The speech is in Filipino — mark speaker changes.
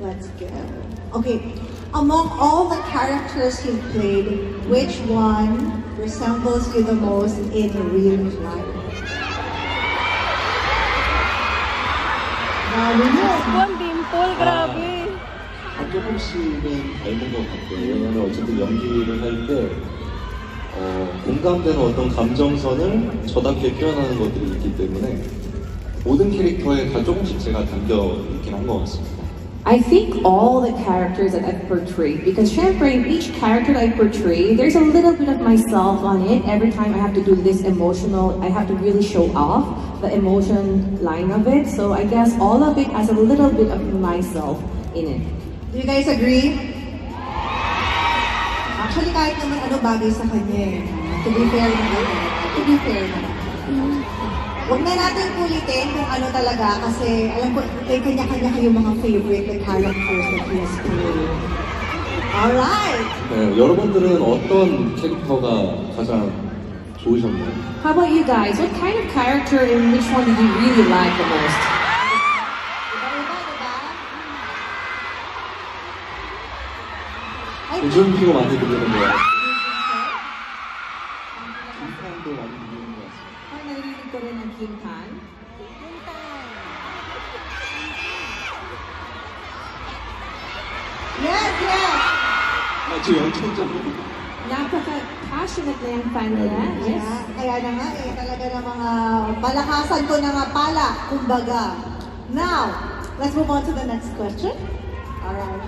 Speaker 1: Let's go. Okay, among all the characters you've played, which one resembles you the most in real life?
Speaker 2: One dimple, grabe.
Speaker 3: 조금씩은 닮은 것 같아요. 왜냐면 어쨌든 연기를 할 때 공감되는 어떤 감정선을 저답게 표현하는 것들이 있기 때문에 모든 캐릭터에 다 조금씩 제가 담겨 있긴 한 것 같습니다.
Speaker 2: I think all the characters that I've portrayed, because syempre, each character that I portray, there's a little bit of myself on it. Every time I have to do this emotional, I have to really show off the emotion line of it. So I guess all of it has a little bit of myself in it.
Speaker 1: Do you guys agree? Actually, kahit naman ano bagay sa kanya eh. To be fair naman. To be fair naman. Huwag na natin ulitin kung ano talaga kasi alam ko, may kanya-kanya kayong mga favorite characters that he has played. Alright!
Speaker 3: 네, 여러분들은 어떤 캐릭터가 가장 좋으셨나요?
Speaker 2: How about you guys? What kind of character and which one did you really like the most?
Speaker 3: 요즘 피가 많이 들리는 것 같아요. 김판도 많이 들리는 것 같아요.
Speaker 2: Ay, narinig ko rin ang Kim Tan.
Speaker 1: Yes, yes!
Speaker 3: 저 영천적으로.
Speaker 2: Napaka-passionate na yung fan nila. Yes.
Speaker 1: Kaya na nga eh, talaga na mga palakasan ko na nga pala, kumbaga. Now, let's move on to the next question. Alright.